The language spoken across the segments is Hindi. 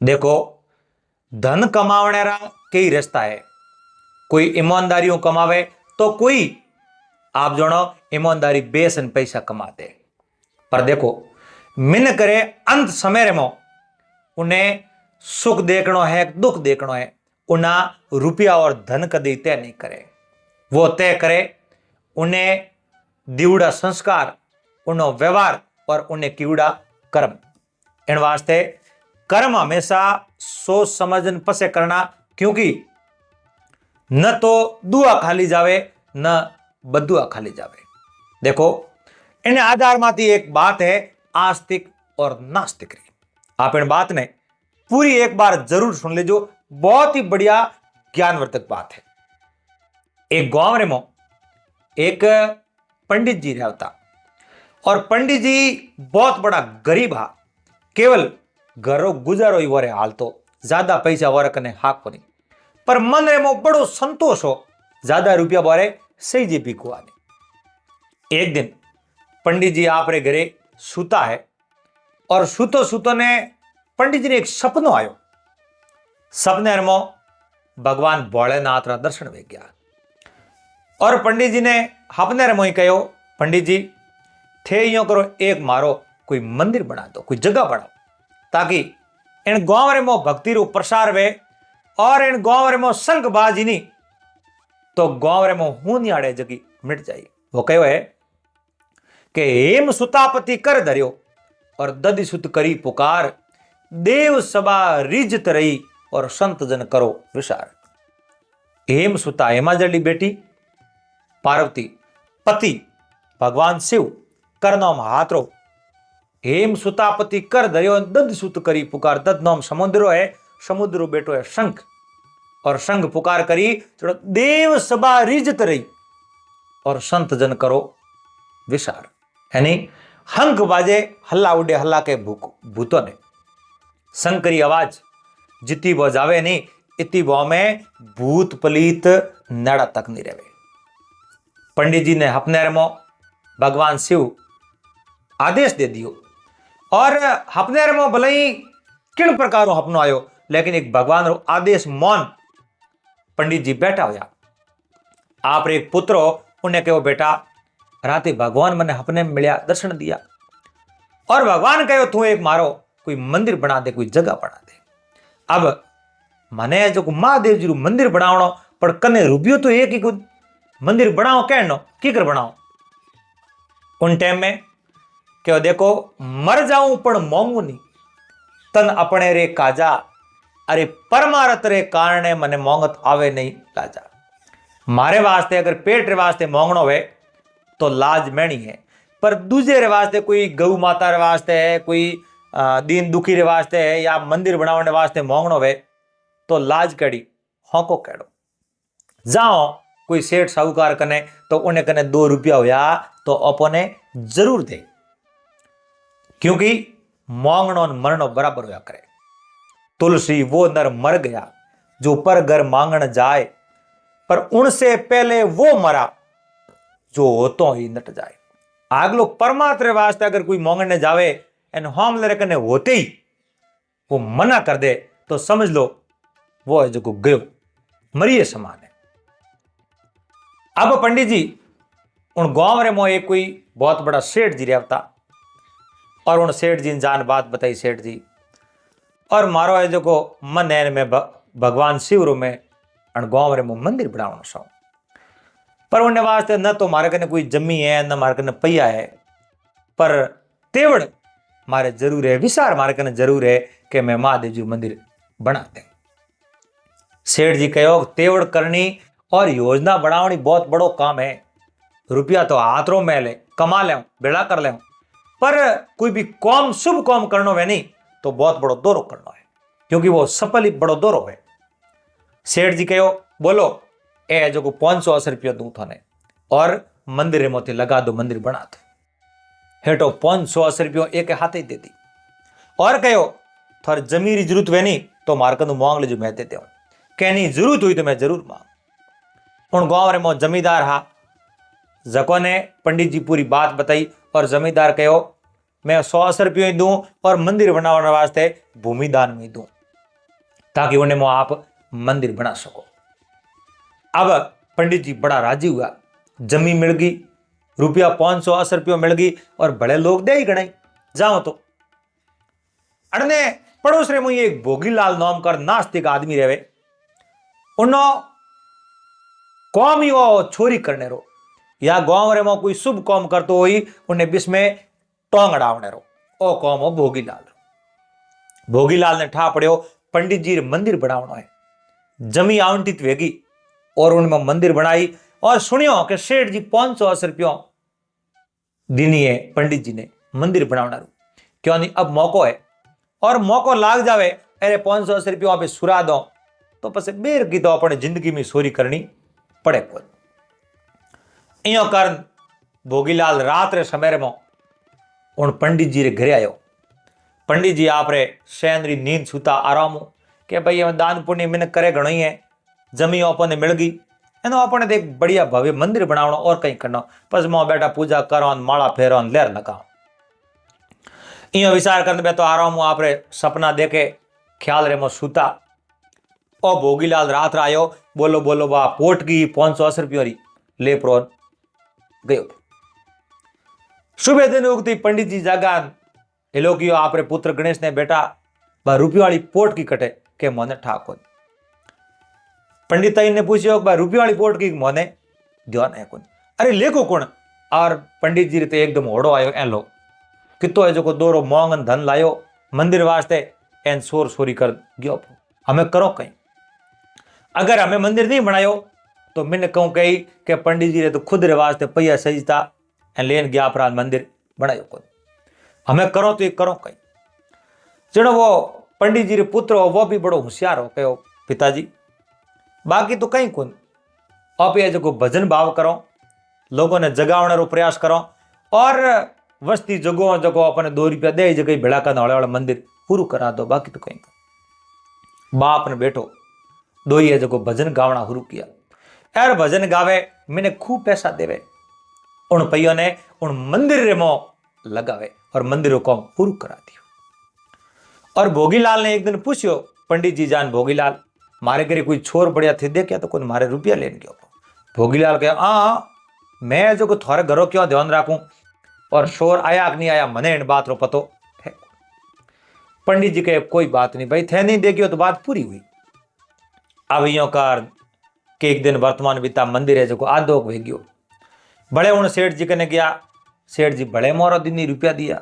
देखो, धन कमावनेरा कई रास्ता है। कोई ईमानदारियों कमावे तो कोई आप जानो ईमानदारी बेसन पैसा कमाते। पर देखो, मिन करे अंत समय में उन्हें सुख देखनो है दुख देखनो है, उन्हें रुपया और धन कदी तय नहीं करे। वो तय करे उन्हें दीवड़ा संस्कार, उन्हें व्यवहार और उन्हें कीवड़ा कर्म। इन वास्ते कर्म हमेशा सोच समझन पसे करना, क्योंकि न तो दुआ खाली जावे न बदुआ खाली जावे। देखो, इन आधार माती एक बात है आस्तिक और नास्तिक री। आप इन बात ने पूरी एक बार जरूर सुन लीजो, बहुत ही बढ़िया ज्ञानवर्धक बात है। एक गांव रे में एक पंडित जी रहता, और पंडित जी बहुत बड़ा गरीब हा। केवल घरों गुजारो ही वरे हाल, तो ज्यादा पैसा वरे कने हाक को नहीं, पर मन रे में बड़ो संतोष हो, ज्यादा रुपया बारे सही जी पीकुआ नहीं। एक दिन पंडित जी आप रे घरे सूता है, और सूतो सूतो ने पंडित जी ने एक सपनो आयो। सपने में भगवान भोलेनाथ रा दर्शन वे गया, और पंडित जी ने अपने में कहो, पंडित जी थे यो करो, एक मारो कोई मंदिर बना दो, कोई जगह बनाओ, ताकि इन गांव रे में भक्ति रो प्रसार वे, और इन गांव रे में संग बाजी नहीं तो गांव रे में हूं आड़े जगी मिट जाए। वो कहो है कि हेम सुतापति कर धर्यो और दधि सुत करी पुकार, देव सभा रिजत रही और संत जन करो विचार। हेम सुता हेमाजली बेटी पार्वती, पति भगवान शिव, कर नाम हाथरो। हेम सुतापति कर धर्यो दध सुत करी पुकार। दध नाम समुद्रो है, समुद्रो बेटो है शंख, और शंख पुकार करी चलो देव सभा रिजत रही और संत जन करो विचार। यानी हंक बाजे हल्ला उडे हल्ला के भूतों ने। शंकरी आवाज जितनी वो जावे नहीं, इतनी वो में भूत पलीत नड़ा तक नहीं रहे। पंडित जी ने अपने में भगवान शिव आदेश दे दियो, और अपने में भले ही किन प्रकार अपनो आयो, लेकिन एक भगवान रो आदेश मौन पंडित जी बैठा होया। आप एक पुत्र हो, उन्हें कहो बेटा राते भगवान मैंने अपने मिलया दर्शन दिया, और भगवान कहो तू एक मारो कोई मंदिर बना दे, कोई जगह बना दे। अब मने जो महादेव जी मंदिर बनावनो, पर कने रुपयो तो एक ही कुछ मंदिर बनाओ कहनो की कर बनाओ। उन टाइम में क्यों देखो, मर जाऊं पण मोंगू नहीं, तन अपने रे काजा, अरे परमारथ रे कारणे मने मोंगत आवे नहीं लाजा। मारे वास्ते अगर पेट रे वास्ते मोंगनो वे तो लाज मैणी है, पर दूसरे रे वास्ते कोई गौ माता रे वास्ते है, कोई दीन दुखी रे वास्ते है, या मंदिर बनाने वास्ते मोंगनो वे तो लाज कड़ी होको केड़ो। जाओ कोई सेठ साहूकार कने तो उन्हें कने 2 रुपया होया तो अपने जरूर दे, क्योंकि मोंगनो मरनो बराबर होया करे। तुलसी वो नर मर गया जो पर घर मांगण जाए, पर उनसे पहले वो मरा जो होतो ही नट जाए। आगलो परमात्मा वास्ते अगर कोई मोंगने जावे एन होम ले कने होते ही वो मना कर दे तो समझ लो वो है जो गयो, मरिए समान है। अब पंडित जी उन गांव रे में एक कोई बहुत बड़ा सेठ जी रहता, और उन सेठ जी ने जान बात बताई। सेठ जी और मारो है जो को मन है में भगवान शिव रो में अन गांव रे में मंदिर बनावनो सो, पर उन्हें वास्ते न तो मारे कने कोई जमी है न मारे कने पैया है, पर तेवड़ मारे जरूर है, विचार मारे कने जरूर है कि मैं महादेव जी मंदिर बना दे। सेठ जी कहो तेवड़ करनी और योजना बनावनी बहुत बड़ो काम है। रुपया तो हाथों में ले कमा ले बेड़ा कर ले, पर कोई भी कौम शुभ कौम करनो है नहीं तो बहुत बड़ो दौरो करना है, क्योंकि वो सफल ही बड़ो दौरो है। सेठ जी कहो बोलो ए जो को 580 रुपया दूं थाने, और मंदिर मोती लगा दो, मंदिर बना दो। हेटो 580 रुपया एक हाथ ही दे दी, और कहो थोड़ी जमीरी जरूरत वे नहीं तो मार्कन मांग लीजिए, मैं देते हूं। कहनी जरूरत हुई तो मैं जरूर मांग। उन गांव रे मो जमींदार हा, जको ने पंडित जी पूरी बात बताई, और जमींदार कहो मैं 180 रुपये दूं और मंदिर बनाने वास्ते भूमि दान में दूं। ताकि उन्हें में आप मंदिर बना सको। अब पंडित जी बड़ा राजी हुआ, जमीन मिल गई, रुपया 580 रुपया मिल गई और बड़े लोग दे ही गणाई जाओ तो। अड़ने पड़ोस रे मुझे एक भोगीलाल नाम कर नास्तिक आदमी रहे, उन्नो कौम ही वो छोरी करने रो या गांव रे में कोई शुभ कौम करतो हुई उन्हें बिस में टोंग अड़ावने रो, ओ कौम हो भोगीलाल। भोगीलाल ने ठा पड़ो पंडित जी मंदिर बनावनो है, जमी आवंटित वेगी और उनमें मंदिर बनाई और सुनियो कि सेठ जी 580 रुपया दीनी है पंडित जी ने मंदिर बनावना रू, क्यों नहीं अब मौको है और मौको लाग जावे, अरे 580 रुपया पे सुरा दो तो पसे बेर की तो अपने जिंदगी में चोरी करनी पड़े को। इो कारण भोगीलाल रात रे समय में उन पंडित जी रे घरे आयो। पंडित जी आप रे शैन री नींद सुता आराम के भाई हम दान पुण्य मैंने करे घणो ही है, जमी अपने मिल गई एनो अपने एक बढ़िया भव्य मंदिर बनावनो और कहीं करना, बस मैं बैठा पूजा करो माला फेरो लहर लगा। इो विचार करने बैठो आराम आप रे सपना देखे ख्याल रे मो सुता। ओ भोगीलाल रात आयो, बोलो बोलो वाह पोट की 580 रुपया री ले प्रोन गयो। सुबह दिन उगती पंडित जी जागा एलोकियो आप रे पुत्र गणेश ने बेटा बा रुपये वाली पोट की कटे के मोने ठाकुर। पंडित ने पूछो बा रुपये वाली पोट की मोने ध्यान है कौन, अरे लेको कौन। और पंडित जी रीते एकदम होड़ो आयो ए लो कितो है जो दोरो मोंगन धन लायो मंदिर वास्ते एन सोर सोरी कर गयो, हमें करो कहीं। अगर हमें मंदिर नहीं बनायो तो मैंने कहूं कही कि पंडित जी ने तो खुद रे वास्ते पैया सजता लेन गया अपराध मंदिर बनायो कौन, हमें करो तो ये करो कहीं। जनो वो पंडित जी रे पुत्र हो वो भी बड़ो होशियार हो कहो पिताजी बाकी तो कहीं कौन, आप ये जो भजन भाव करो, लोगों ने जगावने रो प्रयास करो और वस्ती जगो जगो अपने 2 रुपया दे जगह भेड़ा का नौड़े वाला मंदिर पूरू करा दो, बाकी तो कहीं बाप ने बैठो दो ही जगो भजन गावना शुरू किया। यार भजन गावे मैंने खूब पैसा देवे, उन पैयों ने उन मंदिर रे मो लगावे और मंदिरों को पूरू करा दियो। और भोगीलाल ने एक दिन पूछो पंडित जी जान भोगीलाल मारे घरे कोई छोर बढ़िया थे दे क्या तो कोई मारे रुपया लेन गयो। भोगीलाल कहे हाँ मैं जो थारे घरों क्यों ध्यान राखूं और शोर आया कि नहीं आया मने इन बात रो पतो है। पंडित जी कहे कोई बात नहीं भाई थे नहीं देगियो तो बात पूरी हुई। अब यो कार के एक दिन वर्तमान बीता मंदिर है जो आधो भेगियो बड़े उन सेठ जी कने गया, सेठ जी बड़े मोरो दिन रुपया दिया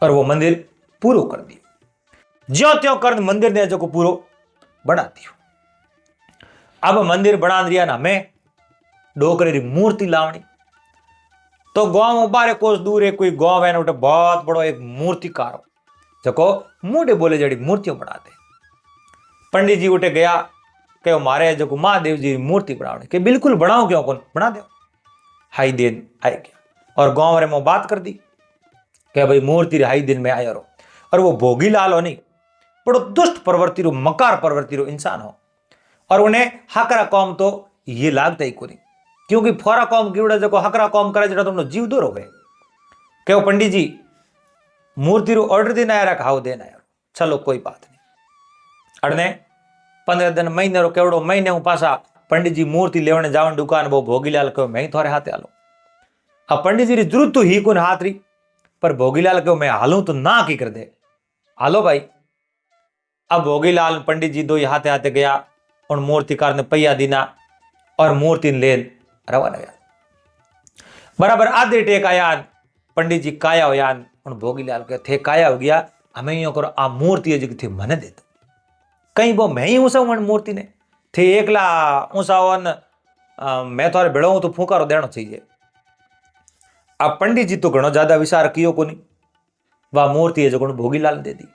और वो मंदिर पूरो कर दिया। ज्यो त्यों कर मंदिर ने जो पूरो बना दियो। अब मंदिर बना दिया ना हमें डोकरे री मूर्ति लावनी तो गांव 12 कोस दूर एक कोई गांव है ना बहुत बड़ो एक मूर्तिकार जको मुंडे बोले जड़ी मूर्तियों बनाते। पंडित जी उठे गया कहो मारे जो महादेव जी मूर्ति बनावनी के बिल्कुल बनाओ क्यों कौन बना दो। हाई दिन आए गया और गांव रे में बात कर दी कि भाई मूर्ति हाई दिन में आयो रो। और वो भोगीलाल हो नहीं बड़ो दुष्ट प्रवृत्ति रो मकार प्रवृत्ति रो इंसान हो और उन्हें हकरा कौम तो ये लागता ही कोनी, क्योंकि फोरा कौम कीड़ा जो हकरा कौम करे जरा तुम जीव दूर हो गए। कहो पंडित जी मूर्ति रो ऑर्डर देना यार खाओ देना यार चलो कोई बात नहीं। अड़ने 15 दिन महीने रो केवड़ो महीने हूं पासा पंडित जी मूर्ति लेवने जावन दुकान वो भोगीलाल कहो मैं ही थोड़े हाथे आलो। अब पंडित जी री जरूरत तो ही कोन हाथ री पर भोगीलाल कहो मैं हालूं तो ना की कर दे हालो भाई। अब भोगीलाल पंडित जी दो ही हाथे हाथे गया उन मूर्तिकार ने पैया दीना और मूर्ति लेन रवाना गया। बराबर आधे टेक आया पंडित जी काया हो यान उन भोगीलाल के थे काया हो गया हमें यो करो आ मूर्ति जी थी मने दे दो कहीं वो मैं ही ऊंसा मूर्ति ने थे एकला ऊंसा मैं थोड़े भेड़ो तो फूकारो देना चाहिए। अब पंडित जी तो घणो ज्यादा विचार कियो कोनी वह मूर्ति है जो भोगीलाल दे दी।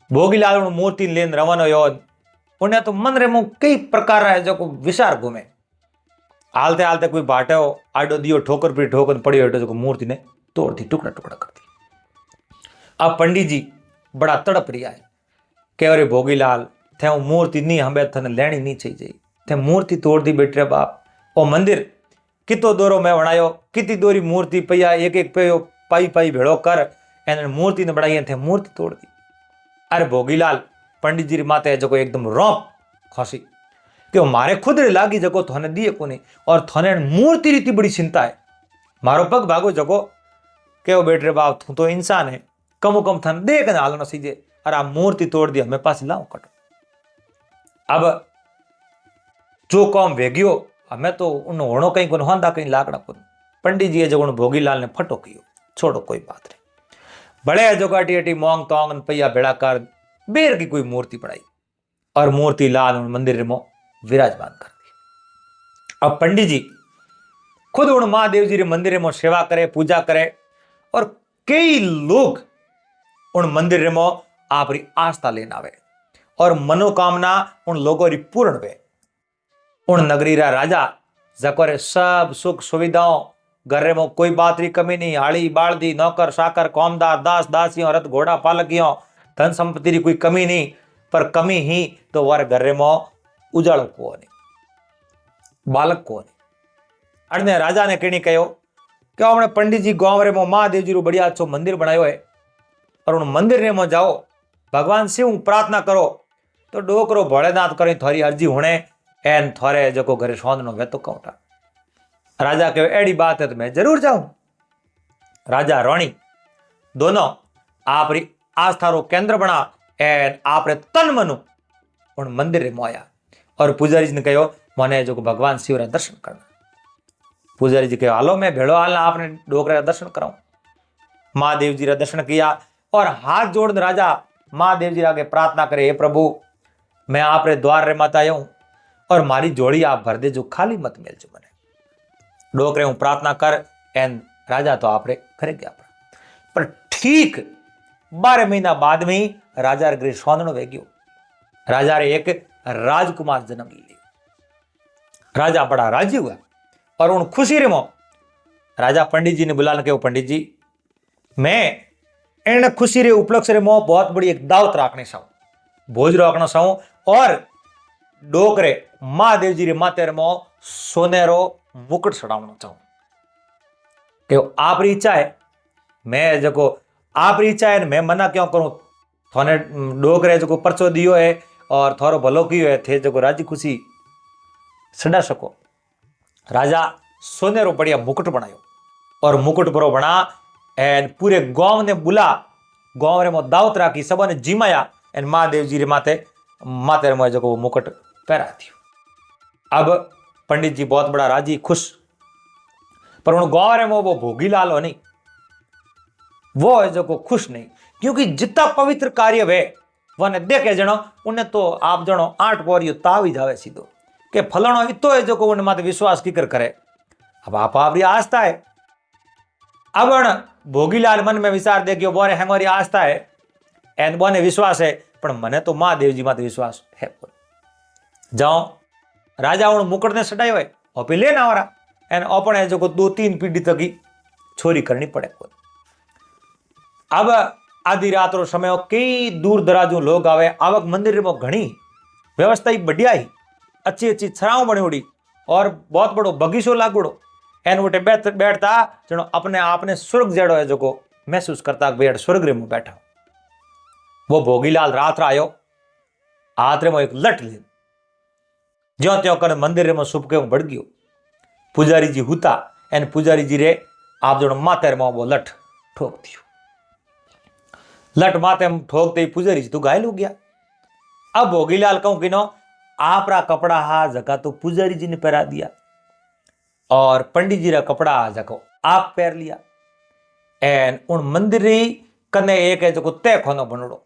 भोगीलाल मूर्ति लेन रवाना हो उन्हें तो मन रे मुंह कई प्रकार है जो विचार घूमे हालते हालते कोई बाटे हो आडो दियो ठोकर पी ठोकर पड़ी हो जो मूर्ति ने तोड़ दी टुकड़ा टुकड़ा कर दी। अब पंडित जी बड़ा तड़प रिया है कह अरे भोगीलाल थे वो मूर्ति नहीं हमें थने लेनी नहीं चाहिए थे मूर्ति तोड़ दी बेटे बाप। ओ मंदिर कितो दोरो मैं बनायो कितनी दोरी मूर्ति पैया एक एक पे पाई पाई भेड़ो कर एने मूर्ति ने बनाई थे मूर्ति तोड़ दी। अरे भोगीलाल पंडित जी माते जो एकदम रोंप खसी कि मारे खुद रे लागी जगो थने दिए कोनी और थने मूर्ति रीति बड़ी चिंता है मारो पग भागो जगो के बेट रे बाप तू तो इंसान है कमो कम थन देख न हालनो सीजे अरे आ मूर्ति तोड़ दी हमें पास लाओ कटो अब जो काम वेग्यो हमें तो उन होनो कहीं को होंदा कहीं लाकड़ा को पंडित जी जो भोगीलाल ने फटो कियो छोड़ो कोई बात नहीं बड़े जो अटी अटी मोंग तोंग पैया भेड़ा कर बेर की कोई मूर्ति पड़ाई और मूर्ति लाल मंदिर में विराजमान कर दी। अब पंडित जी खुद उन महादेव जी रे मंदिर में सेवा करे पूजा करे और कई लोग उन मंदिर में आपरी आस्था लेना आवे और मनोकामना उन लोगों री पूर्ण वे उन नगरी रा राजा जकोरे सब सुख सुविधाओं घर में कोई बात री कमी नहीं हाड़ी बालदी नौकर साकर कौमदार दास दासियों रथ घोड़ा पालकियों धन संपत्ति री कोई कमी नहीं पर कमी ही तो वारे घर में उजाड़ो को नहीं बालक को नहीं अने राजा ने कहीं कहो कि हमने पंडित जी गांव रे में महादेव जी रो बढ़िया अच्छो मंदिर बनायो है और उन मंदिर रे में जाओ भगवान शिव प्रार्थना करो तो डोकरो भोलेनाथ करें थोड़ी अर्जी होने एन थोड़े जो घरे सोंदनो वे तो कौटा राजा कहे एड़ी बात है तो मैं जरूर जाऊं। राजा रानी दोनों आपरी आस्था रो केंद्र बना एन आपरे तन मनु उन मंदिर रे मोया और पुजारी जी ने कहो मने जो भगवान शिव रा दर्शन करना। पुजारी जी कहो हालो मैं भेड़ो हालना आपने डोकरे दर्शन कराऊं। महादेव जी रा दर्शन किया और हाथ जोड़ राजा महादेव जी आगे प्रार्थना करे हे प्रभु मैं आप रे द्वार रे मत आयो और मारी जोड़ी आप भर दे जो खाली मत मेल जो बने डोकरे हूं प्रार्थना कर एन राजा तो आप रे करे गया पर ठीक 12 महीना बाद में ही राजा रे गृह सोंदनो वेग्यो राजा रे एक राजकुमार जन्म लियो। राजा बड़ा राजी हुआ और उन खुशी रे मो राजा पंडित जी ने बुला के पंडित जी मैं इन खुशी रे उपलक्ष्य रे मो बहुत बड़ी एक दावत राखने साऊ भोज रखना साऊ और डोकरे महादेव जी रे माते रे मो सोनेरो मुकुट चढ़ावना चाहूं कि आप री इच्छा है मैं जको आप री इच्छा है मैं मना क्यों करूं थोने डोकरे जो परचो दियो है और थोरो भलो कियो है थे जो राजी खुशी सड़ा सको। राजा सोनेरो बढ़िया मुकुट बनायो और मुकुट परो बना एन पूरे गांव ने बुला गांव रे में दावत राखी सबने जिमाया एन महादेव जी रे माते रे जो वो मुकुट पहरा दियो। अब पंडित जी बहुत बड़ा राजी खुश पर उन गांव रे में वो भोगीलाल हो नहीं वो है जो को खुश नहीं क्योंकि जितना पवित्र कार्य वे वने देखे जनो उन्हें तो आप जनो 8 पोरियो तावी जावे सीधो के फलाणो इतो है जो को उन माते विश्वास कीकर करे। अब आप आस्था है अब भोगीलाल मन में विचार दे कि बोरे हमारी आस्था है एन बोने विश्वास है पर मने तो महादेव जी माते विश्वास है जाओ राजा उन मुकुट ने सटायो है ओपे लेना वाला एन ओपन है जो को 2-3 पीढ़ी तक की छोरी करनी पड़े। अब आधी रात रो समय कई दूर दराजू लोग आवे आवक मंदिर में घनी व्यवस्था ही बढ़िया ही अच्छी अच्छी छराव बनी और बहुत बड़ो बगीचो लागोड़ो एन उठे बैठता जनो अपने आपने स्वर्ग जेड़ो है जो को महसूस करता बेड़ स्वर्ग में बैठा। वो भोगीलाल रात आयो हाथ रे में एक लट ले ज्यो त्यों कर मंदिर में सुप के बढ़ गयो पुजारी जी हुता एन पुजारी जी रे आप जनो माथे में वो लट ठोक दियो लट माथे में ठोकते ही पुजारी जी तो घायल हो गया। अब भोगीलाल कहूं कि नो आपरा कपड़ा हा जगह तो पुजारी जी ने पहरा दिया और पंडित जी रा कपड़ा जको आप पहर लिया एन उन मंदिर कने एक है जो तय खानो बनोड़ो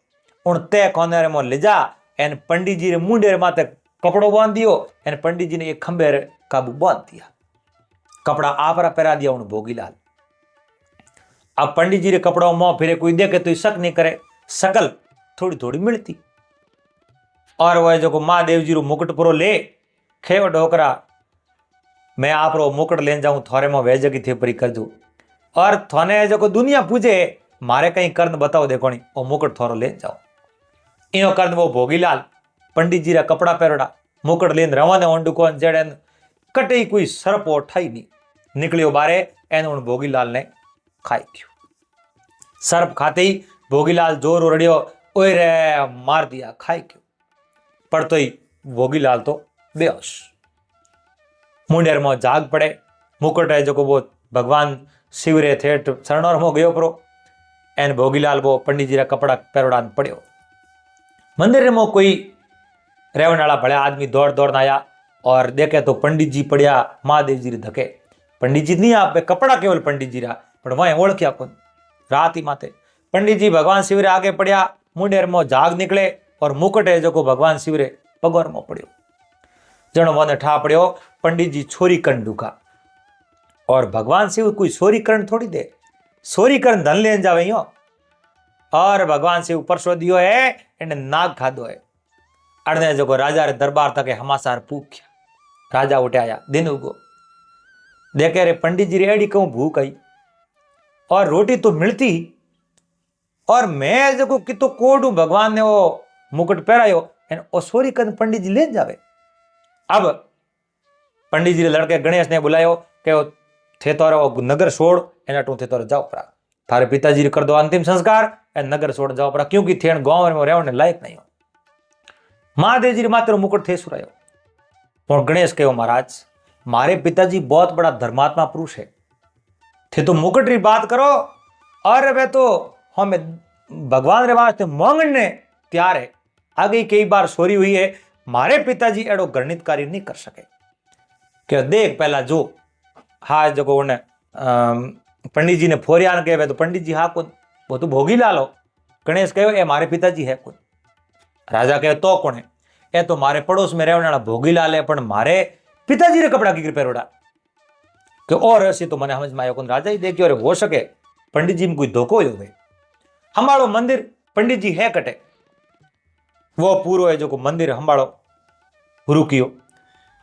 उन तय खाने में ले जा एन पंडित जी रे मुंडे माथे कपड़ो बांध दियो एन पंडित जी ने एक खंबे काबू बांध दिया कपड़ा आप रा पहरा दिया उन भोगीलाल। अब पंडित जी रे कपड़ों मोह फिरे कोई देखे तो शक नहीं करे शकल थोड़ी थोड़ी मिलती और वह जो महादेव जी रो मुकुट पुरो ले खेव डोकरा मैं आप रो मुकुट लेन जाऊं थोड़े में वे जगी थे परी कर दू और थोने जो दुनिया पूछे मारे कहीं कर्ण बताओ देखो नहीं वो मुकुट थोड़ो लेन जाओ इनो कर्ण वो भोगीलाल पंडित जी रा कपड़ा पहरड़ा मुकुट लेन रवाने ओंडू को जेड़े कटे कोई सर्प उठाई नहीं निकलियो बारे एन उन भोगीलाल ने खाई गयो। सर्प खाते ही भोगीलाल जोर उड़ियो ओए रे मार दिया खाई क्यों। पर तो ही भोगीलाल तो बेहोश। मुंडेर में जाग पड़े। मुकुट है जो वो भगवान शिव रे थे शरणोर में गयो परो। एन भोगीलाल वो पंडित जी रा कपड़ा पहरवाड़ पड़ो। मंदिर में कोई रेवण वाला भले आदमी दौड़ दौड़ आया और देखे तो पंडित जी पड़िया महादेव जी रे धके। पंडित जी नहीं आप कपड़ा केवल पंडित जी रा पर वह ओळख्या कौन। रात ही माते पंडित जी भगवान शिव रे आगे पड़िया। मुंडेर में जाग निकले और मुकुट है जो भगवान शिव रे पगोर में पड़ो। जनो वन ठा पड़ो पंडित जी छोरी करण डूका। और भगवान शिव कोई सोरी करण थोड़ी दे। सोरी करण धन लेन जावे यो। और भगवान शिव परसो दियो है एने नाग खादो है। अड़ने जो राजा रे दरबार तक हमासार पूख्या। राजा उठे आया दिन उगो देखे रे पंडित जी रे एडी कहूं भूख आई और रोटी तो मिलती और मैं जो कितो कोडू भगवान ने वो मुकुट पहरायो ओ सोरी कन पंडित जी ले जावे। अब पंडित जी रे लड़के गणेश ने बुलायो के थे तो नगर छोड़ एना टू थे तो जाओ परा थारे पिताजी रे कर दो अंतिम संस्कार ए नगर छोड़ जाओ परा क्योंकि थेन गांव में रहने लायक नहीं हो। महादेव जी रे मात्र मुकुट थे सुरायो। और गणेश कहो महाराज मारे पिताजी बहुत बड़ा धर्मात्मा पुरुष है थे तो मुकुट री बात करो और वे तो हमें भगवान रे वास्ते मांगने तैयार है। आगे कई बार सोरी हुई है मारे पिताजी एडो गणित कार्य नहीं कर सके कि देख पहला जो हाँ जो उन्हें पंडित जी ने फोरियान कहे तो पंडित जी हाँ कौन वो तो भोगीलाल हो। गणेश कहो ए मारे पिताजी है कौन। राजा कहे तो कौन है ए तो मारे पड़ोस में रहने वाला भोगीलाल है पर मारे पिताजी रे कपड़ा की पहरोड़ा कि और ऐसी तो मैंने समझ में आयो कौन। राजा ही देखियो रे हो सके पंडित जी में कोई धोखो हो गए। हमारो मंदिर पंडित जी है कटे वो पूरो है जो मंदिर हंबाड़ो रुकियो।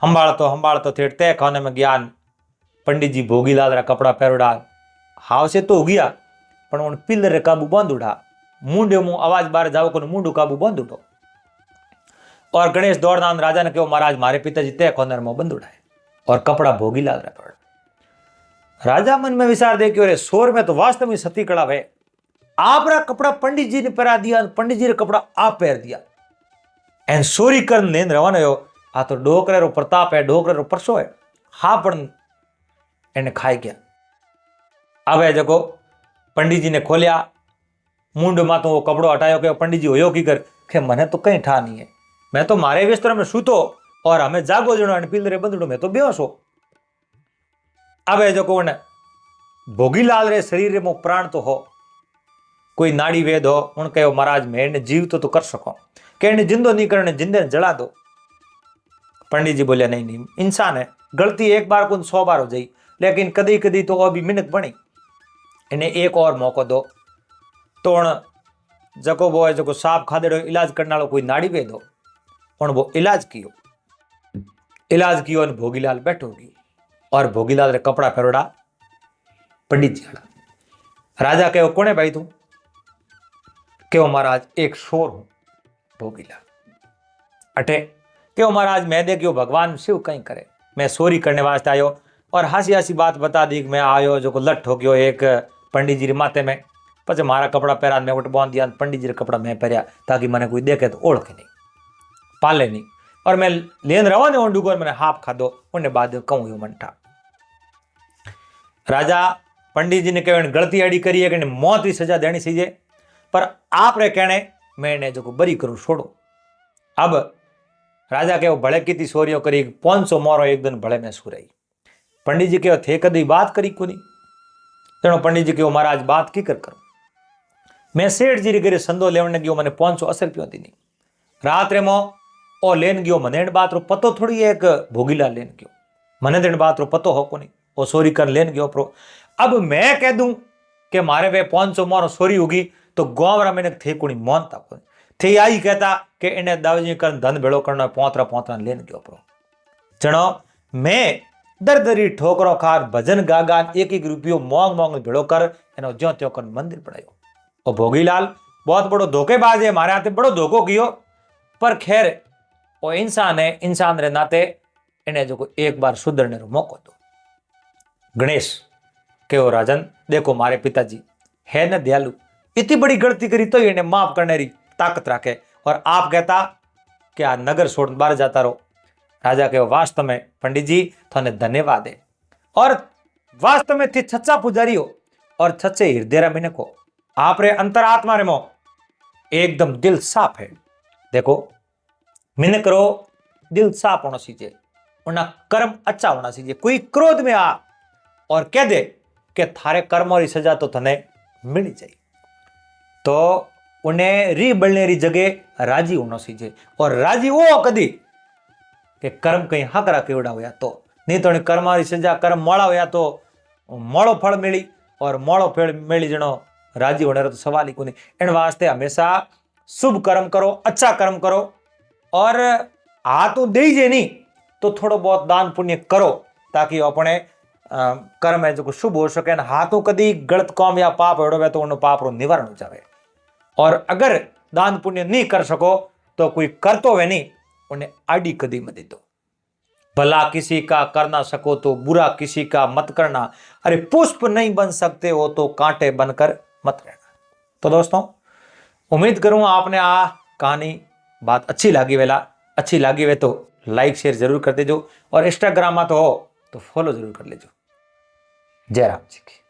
हंबाड़ तो थे तय खाने में ज्ञान पंडित जी भोगीलाल रा कपड़ा पहरोड़ा हाव से तो हो गया पर उन पिलर रे काबू बांध उड़ा। मुंडे मुंह आवाज बाहर जाओ को मुंडू काबू बांध उठो। और गणेश दौड़दान राजा ने कहो महाराज मारे पिताजी तय कोनर में बंद उड़ाए और कपड़ा भोगीलाल रा पड़। राजा मन में विचार दे कि सोर में तो वास्तव में सती कड़ा है। आप रा कपड़ा पंडित जी ने पहरा दिया पंडित जी रे कपड़ा आप पहर दिया एन सोरी कर लेन रवाना हो। आ तो डोकरे रो प्रताप है डोकरे रो परसो है हाँ पण एने खाई गया। अब है जको पंडित जी ने खोलिया मुंड में तो वो कपड़ो हटायो कि पंडित जी होयो की कर के मने तो कहीं ठा नहीं है मैं तो मारे बिस्तर में सूतो और हमें जागो जनो पिलरे बंदड़ो में तो बेहोश हो। अब है जो कौन भोगीलाल रे शरीर में प्राण तो हो कोई नाड़ी वेद हो उन कहो महाराज मैं इन्हें जीव तो कर सको कि इन्हें जिंदो नहीं करने जिंदे जला दो। पंडित जी बोले नहीं नहीं इंसान है गलती एक बार को 100 बार हो जाई लेकिन कदी कदी तो अभी मिनक बनी इन्हें एक और मौको दो। तो जको वो है जो सांप खादेड़ो इलाज करने वालों कोई नाड़ी वेद हो और वो इलाज कियो भोगीलाल बैठो गई और भोगीलाल रे कपड़ा पहरोड़ा पंडित जी वाला। राजा कहो कौन है भाई तू क्यों महाराज एक शोर हूं भोगीलाल अटे क्यों महाराज मैं देखियो भगवान शिव कहीं करे मैं सोरी करने वास्ते आयो और हंसी हंसी बात बता दी कि मैं आयो जो लठ हो गयो एक पंडित जी रे माथे में पचे मारा कपड़ा पहरा मैं उठ बांध दिया पंडित जी रे कपड़ा मैं पहरिया ताकि मैंने कोई देखे तो ओळखे नहीं पाले नहीं और मैं लेन रवा ने डूगोर मैंने हाफ खादो उन्हें बाद कहूं यू मनठा। राजा पंडित जी ने कहो गलती अड़ी करी है कि मौत की सजा देनी सीजे पर आप रे कहने मैं इन्हें जो बरी करूं छोड़ो। अब राजा कहो भले की सोरियो करी 500 मोरो एक दिन भले में सुरई। पंडित जी कहो थे कदी बात करी को नहीं तेणो पंडित जी कहो महाराज बात की कर करो मैं सेठ जी रे घरे संदो लेवने गयो मैंने 580 रुपया दी नहीं रात रे मो ओ लेन गयो मने बात रो पतो थोड़ी एक भोगीलाल लेन गयो मने देन बात रो पतो हो को नहीं ओ सोरी कर लेन गयो प्रो। अब मैं कह दूं कि मारे वे 500 मोरो सोरी होगी तो गांव रा मैंने थे कोनी मानता को थे आई कहता कि इन्हें दावजी कर धन भेड़ो करना पोतरा लेन गयो प्रो। जनो मैं दर दरी ठोकरो खार भजन गागा एक रुपयो मोंग भेड़ो कर एनो ज्यो त्यों कर मंदिर बनायो। ओ भोगीलाल बहुत बड़ो धोखेबाज है मारे हाथे बड़ो धोखो कियो पर खैर वो इंसान है इंसान रे नाते इन्हें जो एक बार सुधरने रो मौको दो। गणेश कहो राजन देखो मारे पिताजी है न दयालु इतनी बड़ी गलती करी तो इन्हें माफ करने री ताकत राखे और आप कहता कि आ नगर छोड़ बाहर जाता रहो। राजा कहो वास्तव में पंडित जी थाने धन्यवाद है और वास्तव में थी सच्चा पुजारी हो और सच्चे हृदय रा मिनक हो। आप रे अंतरात्मा रे मो एकदम दिल साफ है। देखो मिनक रो दिल साफ होना चाहिए, उनका कर्म अच्छा होना चाहिए। कोई क्रोध में आ और कह दे कि थारे कर्मों की सजा तो थने मिल जाए, तो उन्हें री बलने री जगह राजी होना चाहिए। और राजी वो कदी कि कर्म कहीं हक रा केवड़ा होया तो, नहीं तो कर्म की सजा कर्म मोड़ा होया तो मोड़ो फल मिली और मोड़ो फल मिली जनो राजी होने तो सवाल ही को नहीं। इन वास्ते हमेशा शुभ कर्म करो, अच्छा कर्म करो और हाथ दे जे नहीं तो थोड़ो बहुत दान पुण्य करो ताकि अपने कर्म है जो शुभ हो सके। हाथों कदी गलत काम या पाप होवे तो उन पाप रो निवारण हो जाए। और अगर दान पुण्य नहीं कर सको तो कोई कर तो वे नहीं, उन्हें आड़ी कदी मत दो। भला किसी का कर ना सको तो बुरा किसी का मत करना, अरे पुष्प नहीं बन सकते हो तो कांटे बनकर मत रहना। तो दोस्तों उम्मीद करूं आपने आ कहानी बात अच्छी लगी वे तो लाइक शेयर जरूर कर देजो और इंस्टाग्राम में तो हो तो फॉलो जरूर कर लेजो। जय राम जी की।